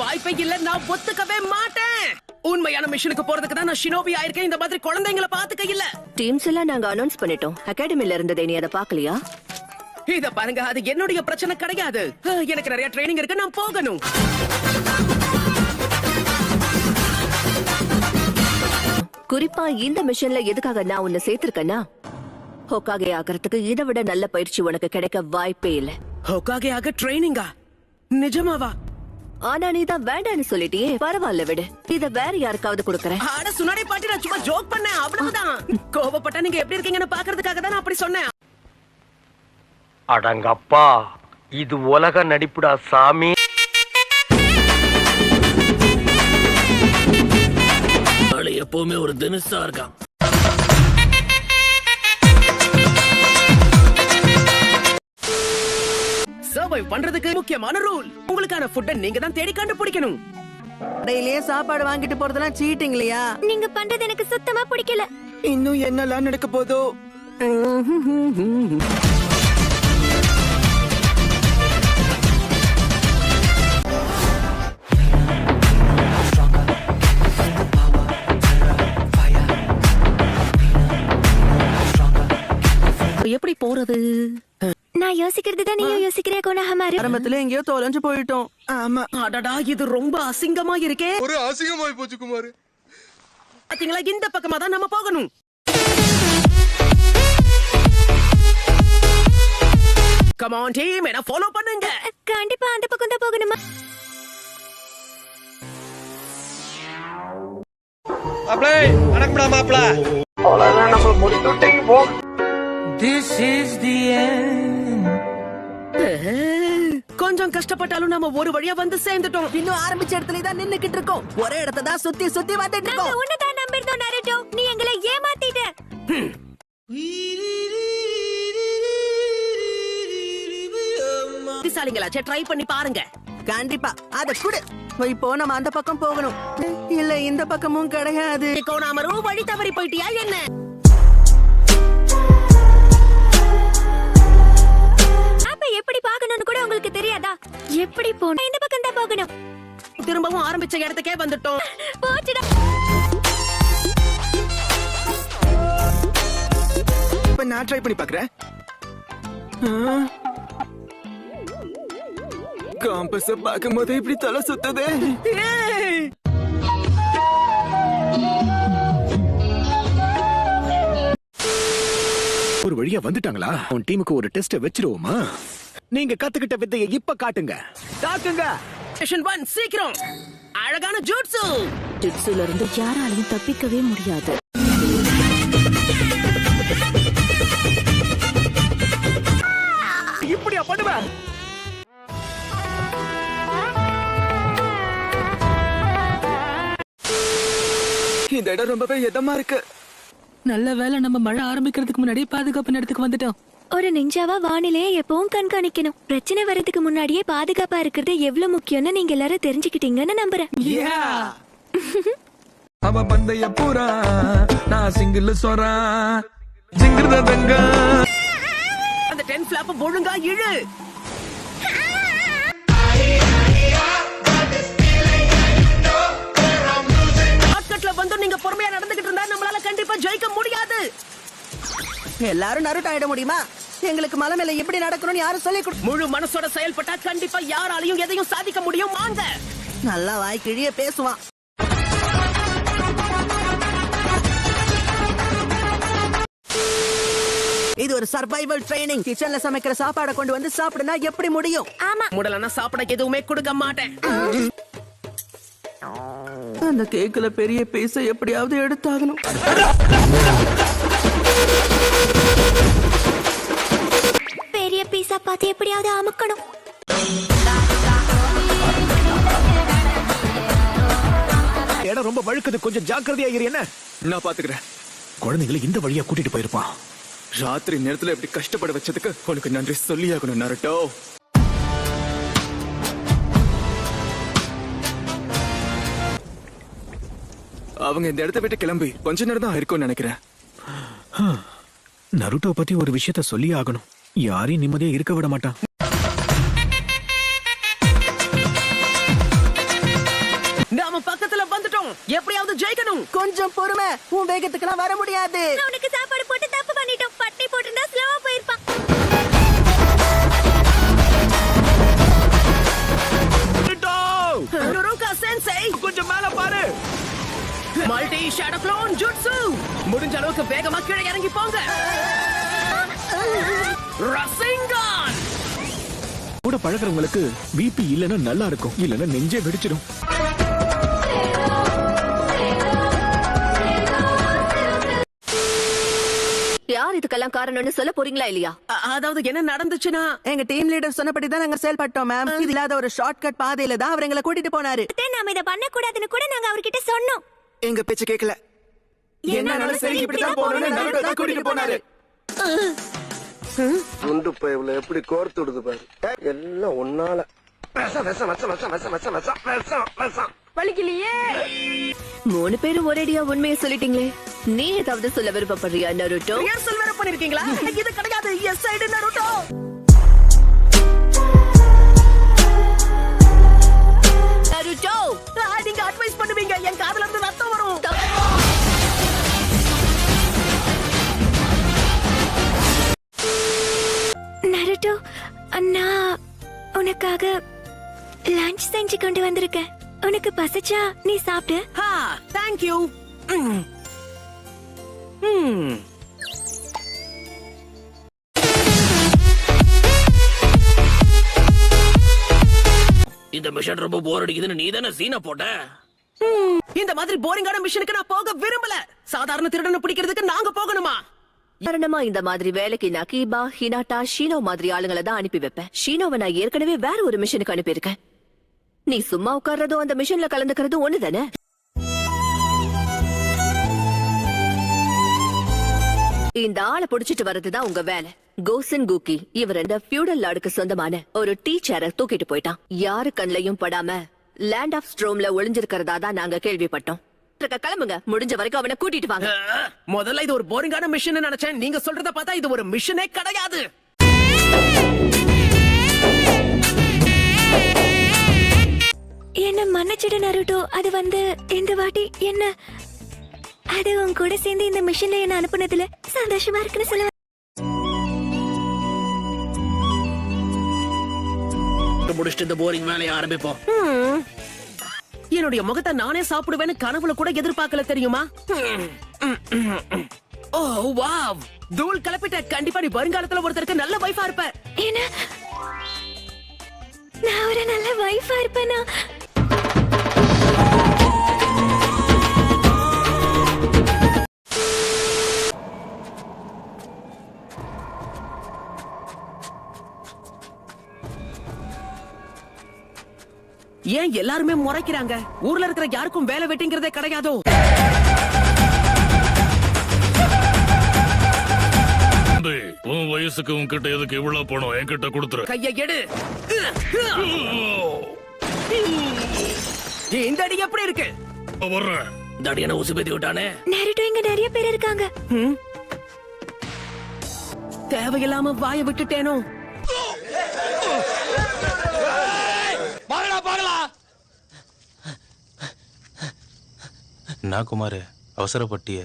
வாய்ப்பே இல்ல, நான் ஒத்துக்கவே மாட்டேன். உண்மையான மிஷனுக்கு போறதுக்கு தான் நான் ஷினோபி ஆயிருக்கேன். இந்த மாதிரி குழந்தைங்களை பாத்துக்க இல்ல. டீம்ஸ் எல்லாம் நாங்க அனௌன்ஸ் பண்ணிட்டோம். அகாடமில இருந்ததே நீ அதை பாக்கலையா? இத பாருங்க, அது என்னுடைய பிரச்சனை கிடையாது. எனக்கு நிறைய ட்ரைனிங் இருக்கு, நான் போகணும். குறிப்பா இந்த மிஷன்ல எதுக்காக நான் உன்னை சேர்த்திருக்கேன்னா, ஹோக்காகே ஆகிறதுக்கு இதை விட நல்ல பயிற்சி உனக்கு கிடைக்க வாய்ப்பே இல்ல. ஹோக்காகே ஆக ட்ரைனிங்கா? நிஜமாவா? ஆனா நீ தான் வேண்டான்னு சொல்லிட்டியே. பரவாயில்ல விடு, இத வேற யாருக்காவது கொடுக்கறேன். அட சுனாடி பாட்டி, நான் சும்மா ஜோக் பண்ணேன், அவ்வளவுதான். கோபப்பட்டா நீங்க எப்படி இருக்கீங்கன்னு பாக்குறதுக்காக தான் நான் அப்படி சொன்னேன். அடங்கப்பா, இது உலக நடிப்புடா சாமி. எப்பவுமே ஒரு தினசா இருக்கான். சர்வைவ் பண்றதுக்கு முக்கியமான ரூல், உங்களுக்கான ஃபுட்டை நீங்க தான் தேடி கண்டுபிடிக்கணும். டெய்லியே சாப்பாடு வாங்கிட்டு போறதெல்லாம் சீட்டிங் இல்லையா? நீங்க பண்றது எனக்கு சுத்தமா பிடிக்கல. இன்னும் என்னெல்லாம் நடக்க போதோ? எப்படி போறது? நான் யோசிக்கிறது தான் நீயும் யோசிக்கிறியா கோனஹமாரு? ஆரம்பத்துல எங்கேயோ தொலைஞ்சு போயிட்டோம். ஆமா. அடடா, இது ரொம்ப அசிங்கமா இருக்கே. ஒரு அசிங்கமாய் போச்சு குமார். பாத்தீங்களா, இந்த பக்கமா தான் நம்ம போகணும். கம் ஆன் டீம், என்ன ஃபாலோ பண்ணுங்க. கண்டிப்பா அந்த பக்கம் தான் போகணுமா? அப்ளை அனக்டா மாப்ள. அவ்வளவுதான், நம்ம முடிச்சுட்டீங்க போ. This is the end. கொஞ்சம் கஷ்டப்பட்டாலும் நம்ம ஒரு வழியா வந்து சேர்ந்துட்டோம். இன்னும் ஆரம்பிச்ச இடத்துல தான் நின்னுக்கிட்டு இருக்கோம். ஒரே இடத்தை தான் சுத்தி சுத்தி வந்துட்டு நாங்க இருக்கோம். உன்னதான் நம்பிருந்தோம் நருட்டோ. நீ எங்களை ஏமாத்திட்ட. புத்திசாலிங்களாச்சே, ட்ரை பண்ணி பாருங்க. கண்டிப்பா அத குடு. இப்போ நம்ம அந்த பக்கம் போகணும். இல்ல இந்த பக்கமும் கிடையாது. கோனாமரு, வழி தவறி போயிட்டியா என்ன? அப்ப எப்படி பார்க்கணும்னு கூட உங்களுக்கு தெரியாதா? எப்படி போணும்? இந்த பக்கம் தான் போகணும். திரும்பவும் ஆரம்பிச்ச இடத்துக்கே வந்துட்டோம். போச்சுடா. இப்ப நான் ட்ரை பண்ணி பார்க்கறேன். காம்பஸ பாக்கும்போது இப்படி தலை சுத்துதே. ஒரு வழியா வந்துட்டாங்களா? உன் டீமுக்கு ஒரு டெஸ்ட் வச்சிருவோமா? நீங்க கத்துக்கிட்ட வித்தையை இப்ப காட்டுங்க. தாக்குங்க. செஷன் 1 சீக்கிரம். அழகான ஜூட்சு. ஜுட்சுல இருந்து யாராலையும் தப்பிக்கவே முடியாது. இப்படியா பண்ணுவ? இந்த இடம் ரொம்பவே இதமா இருக்கு. நல்ல வேளை நம்ம மழை ஆரம்பிக்கிறதுக்கு முன்னாடியே பாதுகாப்பு இடத்துக்கு வந்துட்டோம். ஒரு நிஞ்சாவா வானிலையை எப்பவும் கண்காணிக்கணும். பிரச்சனை வர்றதுக்கு முன்னாடியே பாதுகாப்பா இருக்கிறது எவ்வளவு முக்கியம்னு நீங்க எல்லாரும் தெரிஞ்சுக்கிட்டீங்கன்னு நம்புறேன். அவ பந்தய பூரா நான் சிங்கிள் சொரா சிங்கிருதங்க. அந்த 10 ஃபிளாப் ஒழுங்கா இழு. ஆட்கட்ல வந்து நீங்க பொறுமையா நடந்துகிட்டு இருந்தா நம்மளால கண்டிப்பா ஜெயிக்க முடியாது. எல்லாரும் நருட்டோ ஆயிட முடியுமா? எங்களுக்கு மலை மேல எப்படி நடக்கணும்னு யாரும் சொல்லி கொடு. முழு மனசோட செயல்பட்டா கண்டிப்பா யாராலையும் எதையும் சாதிக்க முடியும். வாங்க. நல்லா வாய் கிழிய பேசுவான். இது ஒரு சர்வைவல் ட்ரைனிங். கிச்சன்ல சமைக்கிற சாப்பாடை கொண்டு வந்து சாப்பிடுனா எப்படி முடியும்? ஆமா, முடலனா சாப்பிட எதுவுமே கொடுக்க மாட்டேன். அந்த கேக்குல பெரிய பீஸ எப்படியாவது எடுத்தாகணும். பெரிய பீஸா பார்த்து எப்படியாவது அமுக்கணும். இடம் ரொம்ப வழுக்குது, கொஞ்சம் ஜாக்கிரதையா இரு. என்ன? நான் பாத்துக்கிறேன். குழந்தைகளை இந்த வழியா கூட்டிட்டு போயிருப்பான். ராத்திரி நேரத்துல இப்படி கஷ்டப்பட வச்சதுக்கு உனக்கு நன்றி சொல்லியாகணும் நருட்டோ. அவங்க இந்த இடத்த விட்டு கிளம்பி கொஞ்ச நேரம் தான் இருக்கும்னு நினைக்கிறேன். நருட்டோ பத்தி ஒரு விஷயத்த சொல்லி ஆகணும். யாரையும் நிம்மதியா இருக்க விட மாட்டான். எப்படியாவது ஜெயிக்கணும். கொஞ்சம் பொறுமை, உன் வேகத்துக்கெல்லாம் வர முடியாது. அவனுக்கு சாப்பாடு போட்டு தப்பு பண்ணிட்டோம். பட்னி போட்டுனா ஸ்லோவா போயிருப்பான். நுருகா சென்சை, கொஞ்சம் மேல பாரு. Multi shadow clone jutsu. முடிஞ்ச அளவுக்கு வேகமா கீழே இறங்கி போங்க. ரசிங்கான். கூட பழகுறவங்களுக்கு பிபி இல்லன்னா நல்லா இருக்கும், இல்லன்னா நெஞ்சே வெடிச்சிடும். யார் இதுக்கெல்லாம் காரணம்னு சொல்ல போறீங்களா இல்லையா? அதாவது என்ன நடந்துச்சுன்னா, எங்க டீம் லீடர் சொன்னபடிதான் நாங்க செயல்பட்டோம் மேம். இது இல்லாத ஒரு ஷார்ட்கட் பாதையில தான் அவர் எங்களை கூட்டிட்டு போனாரு. நாம இத பண்ண கூடாதுன்னு கூட நாங்க அவர்கிட்ட சொன்னோம். எங்க பேச்சு கேட்கல. என்னாலும் சரி இப்படிதான் போறோம்னு நருட்டோ தான் கூட்டிட்டு போனாரு. குண்டு பைப்ல எப்படி கோர்த்து விடுது பாரு. எல்லாம் ஒன்னால வலிக்கலையே. 3 பேரும் ஒரேடியா உண்மையை சொல்லிட்டீங்களே. நீ ஏதாவது சொல்ல விருப்பப்படுறியா நருட்டோ? ரிஹர்சல் வேற பண்ணிருக்கீங்களா? இது கிடையாது. எஸ் சைடு நருட்டோ. நருட்டோ, நீங்க அட்வைஸ் பண்ணுவீங்க, என் காதுல இருந்து ரத்தம் வரும். நருட்டோ, நான் உனக்காக லஞ்ச் செஞ்சு கொண்டு வந்திருக்கேன். உனக்கு பசிச்சா நீ சாப்பிடு. Thank you. இந்த மிஷன் ரொம்ப போர் அடிக்குதுன்னு நீ தானே சீனா போட்ட. இந்த மாதிரி போரிங்கான மிஷனுக்கு நான் போக விரும்பல. சாதாரண திருடனை பிடிக்கிறதுக்கு நாங்க போகணுமா? காரணமா இந்த மாதிரி வேலைக்கு நகீபா, ஹினாட்டா, ஷீனோ மாதிரி ஆளுங்களை தான் அனுப்பி வைப்பேன். ஷீனோவை நான் ஏற்கனவே வேற ஒரு மிஷனுக்கு அனுப்பியிருக்கேன். நீ சும்மா உட்கார்றதும் அந்த மிஷன்ல கலந்துக்கிறதும் ஒண்ணுதானே? இந்த ஆளை புடிச்சிட்டு வர்றதுதான் உங்க வேலை. கோசன் கூக்கி இவர் இந்த ஃபியூடல் லார்டுக்கு சொந்தமான ஒரு டீச்சரை தூக்கிட்டு போயிட்டான். யாரு கண்ணையும் படாம லேண்ட் ஆஃப் ஸ்ட்ரோம்ல ஒளிஞ்சிருக்கிறதா தான் நாங்க கேள்விப்பட்டோம். கிளம்புங்க, முடிஞ்ச வரைக்கும் அவனை கூட்டிட்டு வாங்க. முதல்ல இது ஒரு போரிங்கான மிஷன் நினைச்சேன். நீங்க சொல்றத பார்த்தா இது ஒரு மிஷனே கிடையாது. என்ன மன்னிச்சிடு நருட்டோ. அது இந்த வாட்டி என்ன அது உன் கூட சேர்ந்து இந்த மிஷன்ல என்ன அனுப்புனதுல சந்தோஷமா இருக்குன்னு சொல்லுவேன். முடிச்சுட்டு இந்த போரிங் வேலையை ஆரம்பிப்போம். என்னுடைய முகத்தை நானே சாப்பிடுவேன்னு கனவுல கூட எதிர்பார்க்கல தெரியுமா? ஓ வாவ், தூள் கலப்பிட்ட. கண்டிப்பா நீ வருங்காலத்துல ஒருத்தருக்கு நல்ல வைஃபா இருப்ப. என்ன, நான் ஒரு நல்ல வைஃபா இருப்பேனா? ஏன் எல்லாருமே முறைக்கிறாங்க? ஊர்ல இருக்கிற யாருக்கும் வேலை வெட்டிங்கிறதே கிடையாதோ? உன் வயசுக்கு உன்கிட்ட எதுக்கு இவ்வளவு பணம்? என்கிட்ட கொடுத்துரு. கையை எடு. இந்த அடி எப்படி இருக்கு? வர்றேன். இந்த அடியான ஊசி பேத்தி விட்டானே. நருட்டோ, இங்க நிறைய பேர் இருக்காங்க. தேவையில்லாம வாயை விட்டுட்டேனோ? என்ன குமார் அவசரப்பட்டிய?